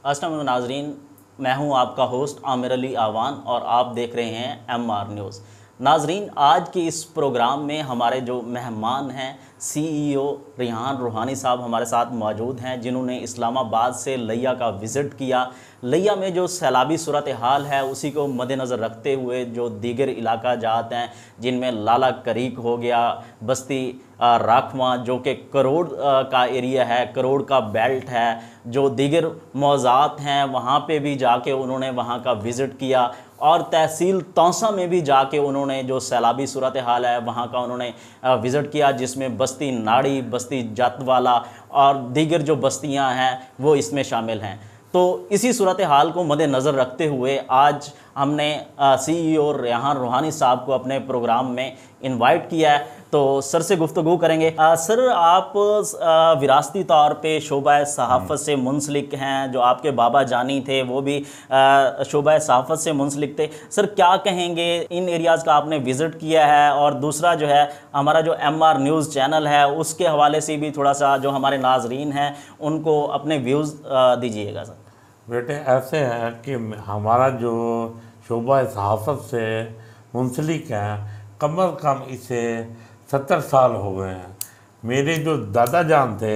अस्सलाम नाजरीन, मैं हूं आपका होस्ट आमिर अली आवान और आप देख रहे हैं MR न्यूज़। नाजरीन, आज के इस प्रोग्राम में हमारे जो मेहमान हैं CEO रेहान रूहानी साहब हमारे साथ मौजूद हैं, जिन्होंने इस्लामाबाद से लिया का विज़िट किया। लिया में जो सैलाबी सूरत हाल है उसी को मद्देनज़र रखते हुए जो दीगर इलाका जात हैं जिनमें लाला करीक हो गया, बस्ती राखवा जो कि करोड़ का एरिया है, करोड़ का बेल्ट है, जो दीगर मौज़ात हैं वहाँ पे भी जाके उन्होंने वहाँ का विज़िट किया और तहसील तौसा में भी जाके उन्होंने जो सैलाबी सूरत हाल है वहाँ का उन्होंने विज़िट किया, जिसमें बस्ती नाड़ी, बस्ती जातवाला और दीगर जो बस्तियाँ हैं वो इसमें शामिल हैं। तो इसी सूरत हाल को मद्देनज़र रखते हुए आज हमने CEO रेहान रूहानी साहब को अपने प्रोग्राम में इनवाइट किया है। तो सर से गुफ्तगू करेंगे। सर, आप विरासती तौर पे शोबा सहाफ़त से मुंसलिक हैं, जो आपके बाबा जानी थे वो भी शोबा सहाफ़त से मुंसलिक थे। सर, क्या कहेंगे, इन एरियाज़ का आपने विज़िट किया है और दूसरा जो है हमारा जो MR न्यूज़ चैनल है उसके हवाले से भी थोड़ा सा जो हमारे नाजरीन हैं उनको अपने व्यूज़ दीजिएगा। सर बेटे, ऐसे है कि हमारा जो शोबा सहाफ़त से मुंसलिक हैं कम अज़ कम इसे 70 साल हो गए हैं। मेरे जो दादा जान थे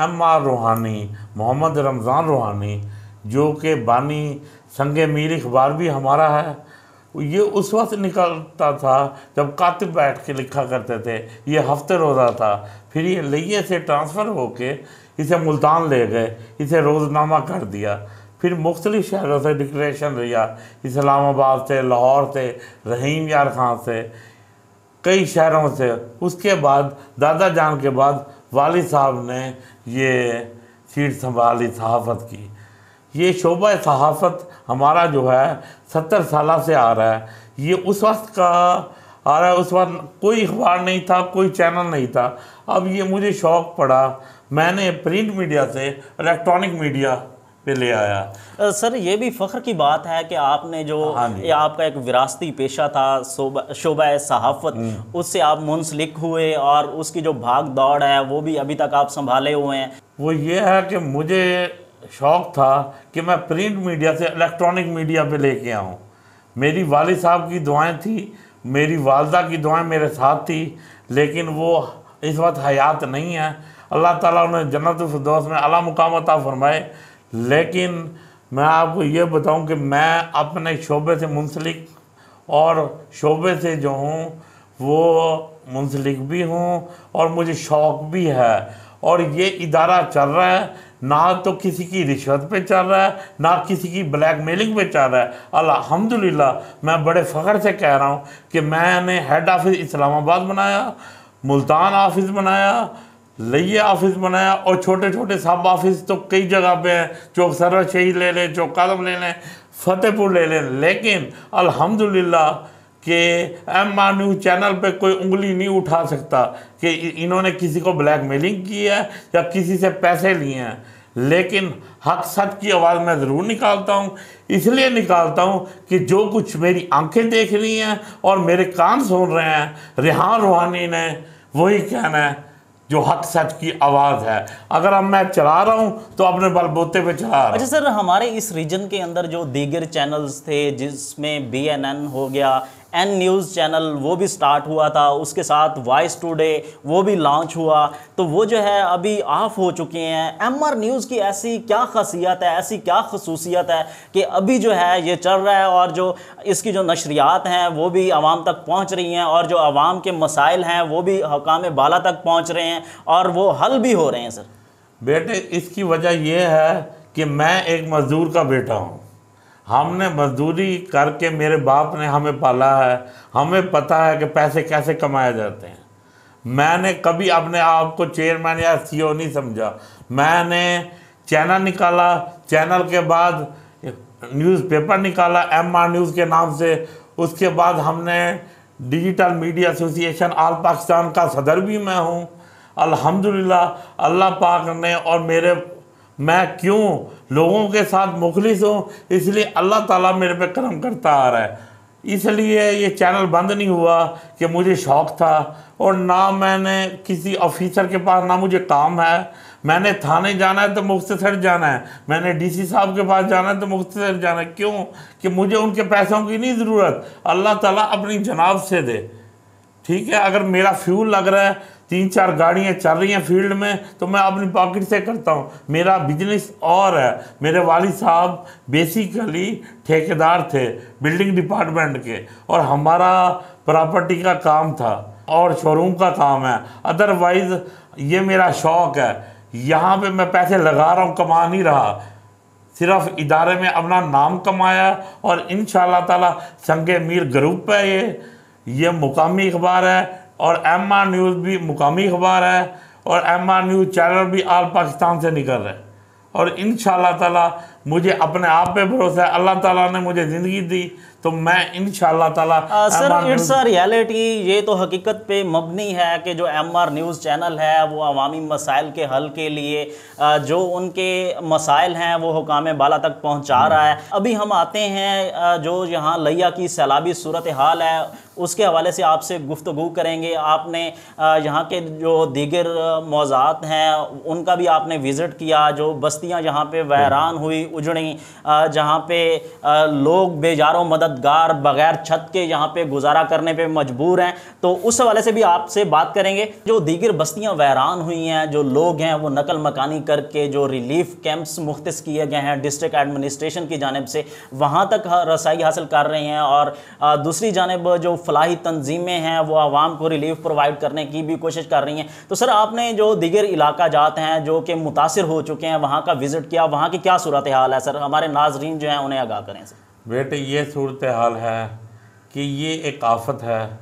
MR रूहानी, मोहम्मद रमज़ान रूहानी, जो कि बानी संगे मीर अखबार भी हमारा है, ये उस वक्त निकलता था जब कातिब बैठ के लिखा करते थे। ये हफ्ते रोज़ा था। फिर ये लिये से ट्रांसफ़र होके इसे मुल्तान ले गए, इसे रोज़नामा कर दिया। फिर मुख्तलिफ़ शहरों से डिक्लेरेशन लिया, इस्लामाबाद से, लाहौर से, रहीम यार खां से, कई शहरों से। उसके बाद दादा जान के बाद वालिद साहब ने ये सीट संभाली सहाफ़त की। ये शोबा सहाफ़त हमारा जो है 70 साल से आ रहा है। ये उस वक्त का आ रहा है, उस वक्त कोई अखबार नहीं था, कोई चैनल नहीं था। अब ये मुझे शौक़ पड़ा, मैंने प्रिंट मीडिया से इलेक्ट्रॉनिक मीडिया पे ले आया। सर, ये भी फ़ख्र की बात है कि आपने जो ये आपका एक विरासती पेशा था शोबा सहाफ़त, उससे आप मुंसलिक हुए और उसकी जो भाग दौड़ है वो भी अभी तक आप संभाले हुए हैं। वो ये है कि मुझे शौक़ था कि मैं प्रिंट मीडिया से इलेक्ट्रॉनिक मीडिया पे लेके आऊँ। मेरी वालिद साहब की दुआएं थी, मेरी वालदा की दुआएं मेरे साथ थी, लेकिन वो इस वक्त हयात नहीं है। अल्लाह ताला उन्हें जन्नतुल फिरदौस में आला मुकाम अता फरमाए। लेकिन मैं आपको ये बताऊं कि मैं अपने शोबे से मुंसलिक और शोबे से जो हूँ वो मुंसलिक भी हूँ और मुझे शौक़ भी है। और ये इदारा चल रहा है, ना तो किसी की रिश्वत पे चल रहा है, ना किसी की ब्लैकमेलिंग पे चल रहा है। अल्हम्दुलिल्लाह मैं बड़े फ़ख्र से कह रहा हूँ कि मैंने हेड ऑफिस इस्लामाबाद बनाया, मुल्तान ऑफिस बनाया, लिया ऑफिस बनाया और छोटे छोटे सब ऑफिस तो कई जगह पे हैं। चौक सरवर शहीद ले लें, चौक कादम ले लें, फतेहपुर ले लें। लेकिन अल्हम्दुलिल्लाह कि MR न्यूज़ चैनल पे कोई उंगली नहीं उठा सकता कि इन्होंने किसी को ब्लैकमेलिंग की है या किसी से पैसे लिए हैं। लेकिन हक सच की आवाज़ मैं ज़रूर निकालता हूँ। इसलिए निकालता हूँ कि जो कुछ मेरी आंखें देख रही हैं और मेरे कान सुन रहे हैं, रेहान रूहानी ने वही कहना है जो हक सच की आवाज़ है। अगर अब मैं चला रहा हूँ तो अपने बलबूते पे चला रहा हूँ। अच्छा सर, हमारे इस रीजन के अंदर जो दीगर चैनल्स थे, जिसमें BNN हो गया, N न्यूज़ चैनल वो भी स्टार्ट हुआ था, उसके साथ वॉइस टुडे वो भी लॉन्च हुआ, तो वो जो है अभी ऑफ हो चुके हैं। MR न्यूज़ की ऐसी क्या खासियत है, ऐसी क्या खसूसियत है कि अभी जो है ये चल रहा है और जो इसकी जो नशरियात हैं वो भी आवाम तक पहुंच रही हैं और जो आवाम के मसाइल हैं वो भी हुकाम बाला तक पहुंच रहे हैं और वो हल भी हो रहे हैं? सर बेटे, इसकी वजह यह है कि मैं एक मज़दूर का बेटा हूँ। हमने मजदूरी करके, मेरे बाप ने हमें पाला है, हमें पता है कि पैसे कैसे कमाए जाते हैं। मैंने कभी अपने आप को चेयरमैन या CEO नहीं समझा। मैंने चैनल निकाला, चैनल के बाद न्यूज़पेपर निकाला MR न्यूज़ के नाम से। उसके बाद हमने digital media association all Pakistan का सदर भी मैं हूँ। अल्हम्दुलिल्लाह अल्लाह पाक ने और मैं क्यों लोगों के साथ मुखलिस हूँ, इसलिए अल्लाह ताला मेरे पे करम करता आ रहा है। इसलिए ये चैनल बंद नहीं हुआ कि मुझे शौक़ था, और ना मैंने किसी ऑफिसर के पास, ना मुझे काम है। मैंने थाने जाना है तो मुख्तसर जाना है, मैंने डीसी साहब के पास जाना है तो मुख्तसर जाना है। क्यों? कि मुझे उनके पैसों की नहीं ज़रूरत, अल्लाह ताला अपनी जनाब से दे। ठीक है, अगर मेरा फ्यूल लग रहा है, 3-4 गाड़ियाँ चल रही हैं फील्ड में, तो मैं अपनी पॉकेट से करता हूँ। मेरा बिजनेस और है। मेरे वालिद साहब बेसिकली ठेकेदार थे बिल्डिंग डिपार्टमेंट के, और हमारा प्रॉपर्टी का काम था और शोरूम का काम है। अदरवाइज़ ये मेरा शौक़ है। यहाँ पे मैं पैसे लगा रहा हूँ, कमा नहीं रहा, सिर्फ इदारे में अपना नाम कमाया। और इंशाअल्लाह ताला संगे मीर ग्रुप है, ये मुकामी अखबार है, और MR न्यूज़ भी मुकामी अखबार है, और MR न्यूज़ चैनल भी आल पाकिस्तान से निकल रहा है। और इंशाअल्लाह ताला मुझे अपने आप पे भरोसा है, अल्लाह ताला ने मुझे ज़िंदगी दी तो मैं इंशाअल्लाह ताला सर इट्स अ रियलिटी, ये तो हकीकत पे मबनी है कि जो MR न्यूज़ चैनल है वो अवामी मसाइल के हल के लिए जो उनके मसाइल हैं वो हुकाम बाला तक पहुंचा रहा है। अभी हम आते हैं जो यहाँ लिया की सैलाबी सूरत हाल है उसके हवाले से आपसे गुफ्तगू करेंगे। आपने यहाँ के जो दीगर मौज़ात हैं उनका भी आपने विज़िट किया, जो बस्तियाँ जहाँ पे वहरान हुई उजड़ी, जहाँ पे लोग बेजारों मददगार बग़ैर छत के यहाँ पे गुजारा करने पे मजबूर हैं, तो उस हवाले से भी आपसे बात करेंगे। जो दीगर बस्तियाँ वहरान हुई हैं, जो लोग हैं वो नकल मकानी करके जो रिलीफ कैंप्स मुख्तस किए गए हैं डिस्ट्रिक्ट एडमिनिस्ट्रेशन की जानिब से, वहाँ तक रसाई हासिल कर रहे हैं। और दूसरी जानिब जो फलाही तंजीमें हैं वो आवाम को रिलीफ प्रोवाइड करने की भी कोशिश कर रही हैं। तो सर आपने जो दीगर इलाका जात हैं जो कि मुतासिर हो चुके हैं वहाँ का विज़िट किया, वहाँ की क्या सूरत हाल है सर? हमारे नाजरीन जो हैं उन्हें आगाह करें सर। बेटे ये सूरत हाल है कि ये एक आफत है,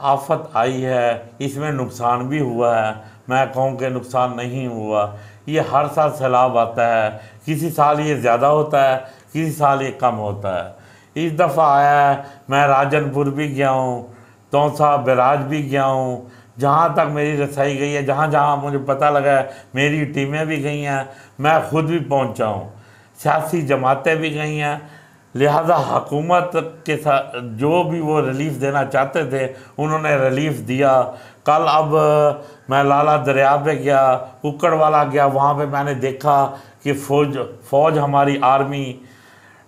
आफत आई है, इसमें नुकसान भी हुआ है, मैं कहूँ कि नुकसान नहीं हुआ। ये हर साल सैलाब आता है, किसी साल ये ज़्यादा होता है, किसी साल ये कम होता है। इस दफ़ा आया है, मैं राजनपुर भी गया हूँ, तौसा बैराज भी गया हूँ, जहाँ तक मेरी रसाई गई है, जहाँ जहाँ मुझे पता लगा है मेरी टीमें भी गई हैं, मैं ख़ुद भी पहुँचा हूँ, सियासी जमातें भी गई हैं। लिहाजा हुकूमत के साथ जो भी वो रिलीफ़ देना चाहते थे उन्होंने रिलीफ़ दिया। कल अब मैं लाला दरिया पे गया, कुक्कड़वाला गया, वहाँ पे मैंने देखा कि फ़ौज हमारी आर्मी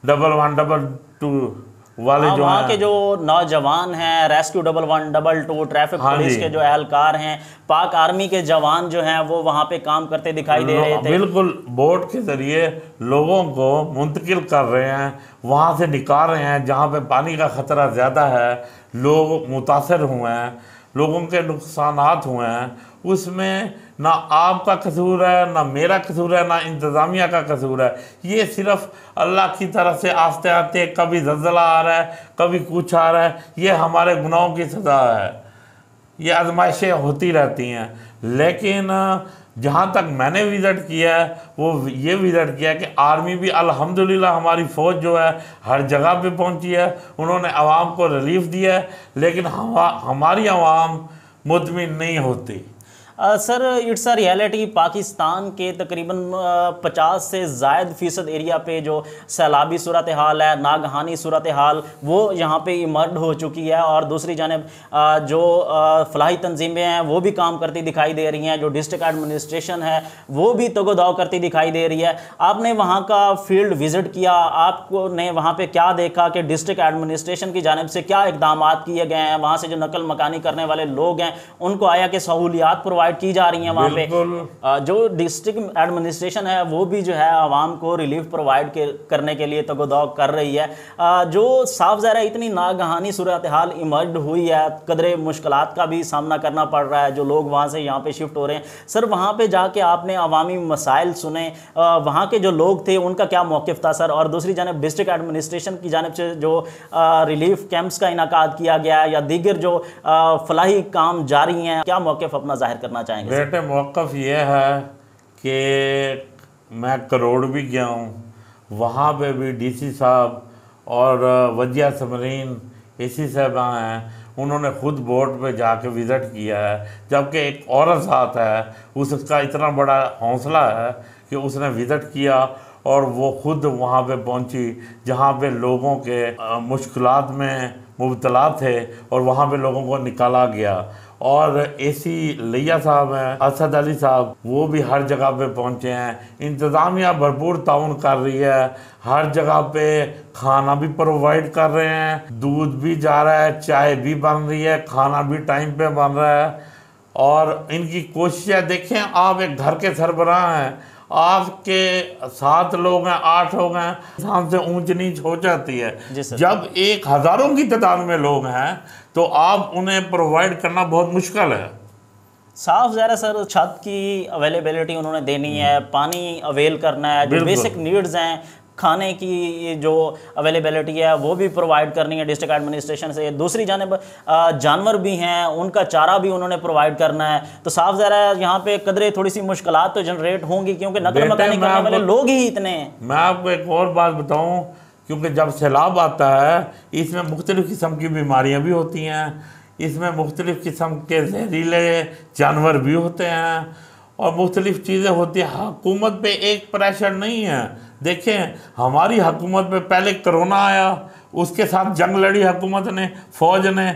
112 वाले जो वहाँ के जो नौजवान हैं, रेस्क्यू 112 ट्रैफिक पुलिस के जो एहलकार हैं, पाक आर्मी के जवान जो हैं वो वहाँ पे काम करते दिखाई दे रहे थे। बिल्कुल बोट के ज़रिए लोगों को मुंतकिल कर रहे हैं, वहाँ से निकाल रहे हैं जहाँ पे पानी का ख़तरा ज़्यादा है, लोग मुतासर हुए हैं, लोगों के नुकसानात हुए हैं। उसमें ना आपका कसूर है, ना मेरा कसूर है, ना इंतज़ामिया का कसूर है। ये सिर्फ अल्लाह की तरफ से आस्ते आस्ते कभी ज़लज़ला आ रहा है, कभी कुछ आ रहा है। ये हमारे गुनाहों की सज़ा है, ये आजमाइशें होती रहती हैं। लेकिन जहाँ तक मैंने विज़िट किया है वो ये विज़िट किया है कि आर्मी भी अल्हम्दुलिल्लाह हमारी फ़ौज जो है हर जगह पे पहुँची है, उन्होंने आवाम को रिलीफ़ दिया है। लेकिन हमारी आवाम मुतमिन नहीं होती। Sir it's a reality, Pakistan के तकरीबन 50 से ज़ायद फ़ीसद एरिया पे जो सैलाबी सूरत हाल है, नागहानी सूरत हाल वो यहाँ पे इमर्ज हो चुकी है। और दूसरी जानिब जो फलाही तंजीमें हैं वो भी काम करती दिखाई दे रही हैं, जो डिस्ट्रिक्ट एडमिनिस्ट्रेशन है वो भी तगोदाव करती दिखाई दे रही है। आपने वहाँ का फील्ड विज़िट किया, आपको ने वहाँ पर क्या देखा कि डिस्ट्रिक्ट एडमिनिस्ट्रेशन की जानिब से क्या इकदाम किए गए हैं? वहाँ से जो नकल मकानी करने वाले लोग हैं उनको आया कि सहूलियात प्रोवाइड की जा रही हैं वहाँ पे? जो डिस्ट्रिक्ट एडमिनिस्ट्रेशन है वो भी जो है आवाम को रिलीफ प्रोवाइड करने के लिए तगोदाव कर रही है। जो साफ ज़ाहिर है इतनी नागहानी सूरत हाल इमर्ज हुई है, कदरे मुश्किलात का भी सामना करना पड़ रहा है जो लोग वहाँ से यहाँ पे शिफ्ट हो रहे हैं। सर वहाँ पे जाके आपने अवामी मसाइल सुने, वहाँ के जो लोग थे उनका क्या मौक़िफ़ था सर? और दूसरी जानब डिस्ट्रिक्ट एडमिनिस्ट्रेशन की जानिब से जो रिलीफ कैंप्स का इनाकाद किया गया है या दीगर जो फलाही काम जारी हैं, क्या मौक़िफ़ अपना ज़ाहिर करना चाहेंगे? बेटे मौक़िफ़ ये है कि मैं करोड़ भी गया हूँ, वहाँ पे भी डीसी साहब और वजिया समरीन एसी साहब हैं, उन्होंने ख़ुद बोट पे जाके विज़िट किया है। जबकि एक औरत साथ है, उसका इतना बड़ा हौसला है कि उसने विज़िट किया और वो खुद वहाँ पे पहुँची जहाँ पे लोगों के मुश्किलात में मुब्तला थे और वहाँ पे लोगों को निकाला गया। और एसी लिया साहब हैं, असद अली साहब, वो भी हर जगह पे पहुँचे हैं। इंतज़ामिया भरपूर ताउन कर रही है, हर जगह पे खाना भी प्रोवाइड कर रहे हैं, दूध भी जा रहा है, चाय भी बन रही है, खाना भी टाइम पे बन रहा है। और इनकी कोशिशें देखें, आप एक घर के सरबराह हैं, आपके 7 लोग हैं, 8 लोग हैं, इंसान से ऊंच नीच हो जाती है। जब 1,000 की तादाद में लोग हैं तो आप उन्हें प्रोवाइड करना बहुत मुश्किल है। साफ ज़ाहिर है सर, छत की अवेलेबिलिटी उन्होंने देनी है, पानी अवेल करना है, जो बेसिक नीड्स हैं, खाने की जो अवेलेबिलिटी है वो भी प्रोवाइड करनी है डिस्ट्रिक्ट एडमिनिस्ट्रेशन से। दूसरी जानिब जानवर भी हैं, उनका चारा भी उन्होंने प्रोवाइड करना है। तो साफ ज़ाहिर है यहाँ पे कदरे थोड़ी सी मुश्किलात तो जनरेट होंगी, क्योंकि नकल मकानी करने वाले लोग ही इतने हैं। मैं आपको एक और बात बताऊँ, क्योंकि जब सैलाब आता है इसमें मुख्तलिफ़ किस्म की बीमारियाँ भी होती हैं, इसमें मुख्तलिफ़ किस्म के जहरीले जानवर भी होते हैं और मुख्तलिफ़ चीज़ें होती हैं। हुकूमत पे एक प्रेशर नहीं है। देखें, हमारी हुकूमत पे पहले कोरोना आया, उसके साथ जंग लड़ी हुकूमत ने, फ़ौज ने।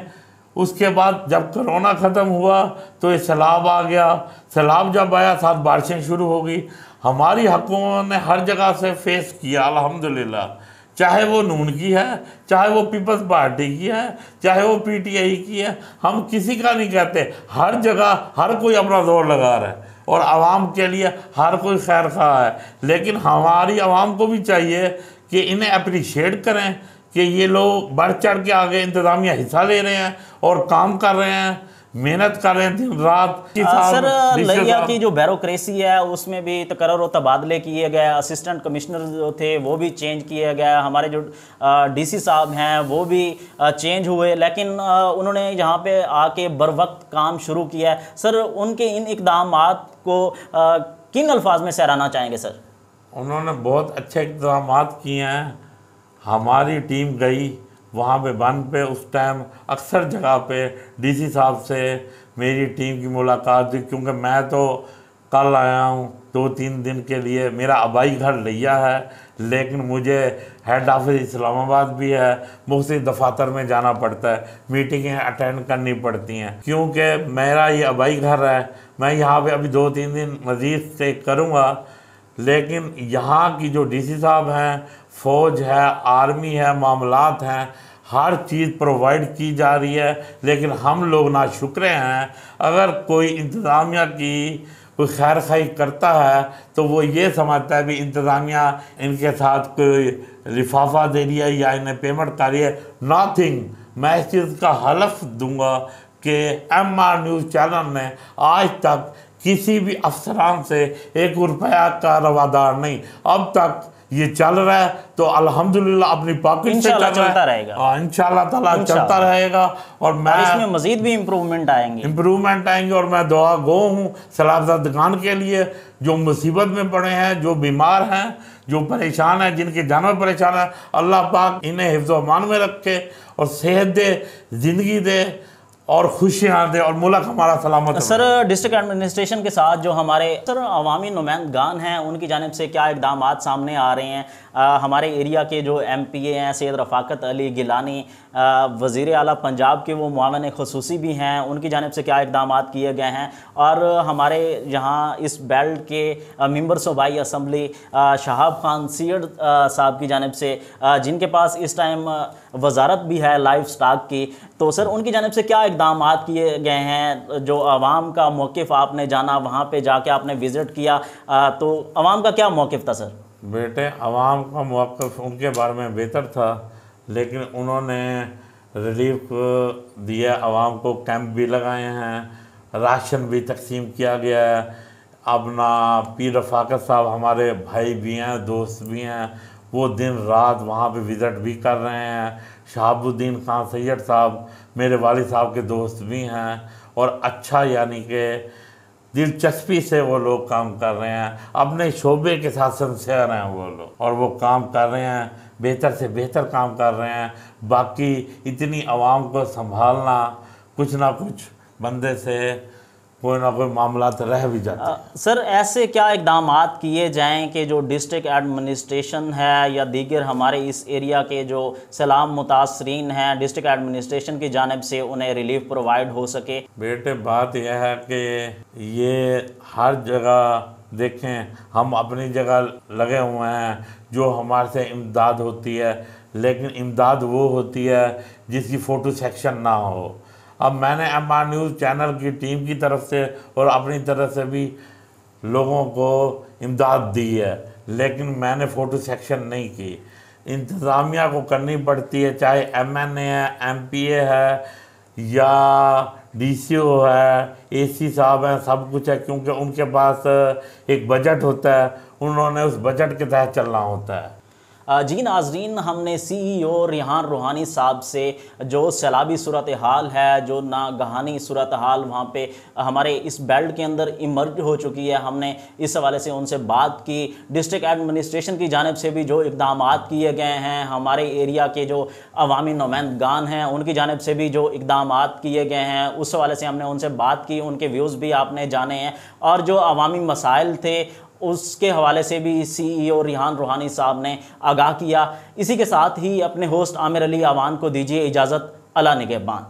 उसके बाद जब कोरोना ख़त्म हुआ तो ये सैलाब आ गया, सैलाब जब आया साथ बारिशें शुरू हो गई। हमारी हुकूमत ने हर जगह से फेस किया अल्हम्दुलिल्लाह, चाहे वो नून की है, चाहे वो पीपल्स पार्टी की है, चाहे वो पीटीआई की है, हम किसी का नहीं कहते। हर जगह हर कोई अपना जोर लगा रहा है और आवाम के लिए हर कोई खैर खा है। लेकिन हमारी आवाम को भी चाहिए कि इन्हें अप्रिशिएट करें कि ये लोग बढ़ चढ़ के आगे इंतज़ामिया हिस्सा ले रहे हैं और काम कर रहे हैं, मेहनत कर रहे हैं दिन रात। सर, लिया की जो ब्यूरोक्रेसी है उसमें भी तकर्रुर और तबादले किए गए, असिस्टेंट कमिश्नर जो थे वो भी चेंज किए गए, हमारे जो डीसी साहब हैं वो भी चेंज हुए, लेकिन उन्होंने यहाँ पे आके बर वक्त काम शुरू किया है। सर, उनके इन इक़दामात को किन अल्फाज में सराहना चाहेंगे सर? उन्होंने बहुत अच्छे इक़दामात किए हैं। हमारी टीम गई वहाँ पे बन पे, उस टाइम अक्सर जगह पे डीसी साहब से मेरी टीम की मुलाकात हुई, क्योंकि मैं तो कल आया हूँ 2-3 दिन के लिए। मेरा आबाई घर लिया है, लेकिन मुझे हेड ऑफिस इस्लामाबाद भी है, मुख्तलिफ दफातर में जाना पड़ता है, मीटिंगें अटेंड करनी पड़ती हैं। क्योंकि मेरा ये आबाई घर है, मैं यहाँ पे अभी 2-3 दिन मज़ीद स्टे करूँगा। लेकिन यहाँ की जो डीसी साहब हैं, फ़ौज है, आर्मी है, मामलात हैं, हर चीज़ प्रोवाइड की जा रही है। लेकिन हम लोग नाशुक्र हैं। अगर कोई इंतज़ामिया की कोई खैर खाई करता है तो वो ये समझता है भी इंतज़ामिया इनके साथ कोई लिफाफा दे रही है या इन्हें पेमेंट कर रही है। नथिंग। मैं इस चीज़ का हलफ दूंगा कि MR न्यूज़ चैनल ने आज तक किसी भी अफसरान से 1 रुपया का रवादार नहीं। अब तक ये चल रहा है तो अल्हम्दुलिल्लाह अपनी पॉकेट से चलता रहेगा, इंशाल्लाह ताला चलता रहेगा। और मैं इसमें मजीद भी इम्प्रूवमेंट आएंगे और मैं दुआ गो हूँ सलाफ़ज़ादगान के लिए जो मुसीबत में पड़े हैं, जो बीमार हैं, जो परेशान हैं, जिनके जानवर परेशान हैं। अल्लाह पाक इन्हें हिफ्ज़ व अमान में रखे और सेहत दे, ज़िंदगी दे और खुशियाँ दे और मुल्क हमारा सलामत। सर, डिस्ट्रिक्ट एडमिनिस्ट्रेशन के साथ जो हमारे सर अवामी नुमाइंदगान हैं उनकी जानिब से क्या इक़दामात सामने आ रहे हैं? हमारे एरिया के जो MPA हैं सैयद रफ़ाकत अली गिलानी, वज़ीर आला पंजाब के वो मुआवन ख़ुसूसी भी हैं, उनकी जानिब से क्या इक़दामात किए गए हैं? और हमारे यहाँ इस बेल्ट के मेंबर सूबाई असम्बली शहाब खान सीड साहब की जानिब से, जिनके पास इस टाइम वजारत भी है लाइफ स्टॉक की, तो सर उनकी जानिब से क्या इक़दामात किए गए हैं? जो आवाम का मौक़िफ़ आपने जाना, वहाँ पे जाके आपने विज़िट किया, तो आवाम का क्या मौक़िफ़ था सर? बेटे, आवाम का मौक़िफ़ उनके बारे में बेहतर था, लेकिन उन्होंने रिलीफ दिया, आवाम को कैंप भी लगाए हैं, राशन भी तकसीम किया गया है। अपना पीर रफ़ाकत साहब हमारे भाई भी हैं, दोस्त भी हैं, वो दिन रात वहाँ पे विज़िट भी कर रहे हैं। शहाबुद्दीन खान सैयद साहब मेरे वालिद साहब के दोस्त भी हैं और अच्छा यानी कि दिलचस्पी से वो लोग काम कर रहे हैं, अपने शोबे के साथ सिंसियर हैं वो लोग, और वो काम कर रहे हैं, बेहतर से बेहतर काम कर रहे हैं। बाकी इतनी आवाम को संभालना कुछ ना कुछ बंदे से कोई ना कोई मामला रह भी जाते हैं। सर ऐसे क्या इकदामात किए जाएं कि जो डिस्ट्रिक्ट एडमिनिस्ट्रेशन है या दीगर हमारे इस एरिया के जो सैलाब मुतासरीन हैं, डिस्ट्रिक्ट एडमिनिस्ट्रेशन की जानिब से उन्हें रिलीफ प्रोवाइड हो सके? बेटे बात यह है कि ये हर जगह देखें, हम अपनी जगह लगे हुए हैं, जो हमारे से इमदाद होती है, लेकिन इमदाद वो होती है जिसकी फ़ोटो सेक्शन ना हो। अब मैंने MR न्यूज़ चैनल की टीम की तरफ से और अपनी तरफ से भी लोगों को इमदाद दी है, लेकिन मैंने फ़ोटो सेक्शन नहीं की। इंतज़ामिया को करनी पड़ती है, चाहे MNA है, MPA है या DCO है, AC साहब हैं, सब कुछ है, क्योंकि उनके पास एक बजट होता है, उन्होंने उस बजट के तहत चलना होता है। जी नाजरीन, हमने CEO रिहान रूहानी साहब से जो सैलाबी सूरत हाल है, जो नागहानी सूरत हाल वहाँ पे हमारे इस बेल्ट के अंदर इमर्ज हो चुकी है, हमने इस हवाले से उनसे बात की। डिस्ट्रिक्ट एडमिनिस्ट्रेशन की जानिब से भी जो इकदामात किए गए हैं, हमारे एरिया के जो अवामी नुमाइंदगान हैं उनकी जानिब से भी जो इकदामात किए गए हैं, उस हवाले से हमने उनसे बात की। उनके व्यूज़ भी आपने जाने हैं और जो अवामी मसाइल थे उसके हवाले से भी CEO रिहान रूहानी साहब ने आगाह किया। इसी के साथ ही अपने होस्ट आमिर अली आवान को दीजिए इजाज़त। अल्लाह निगहबान।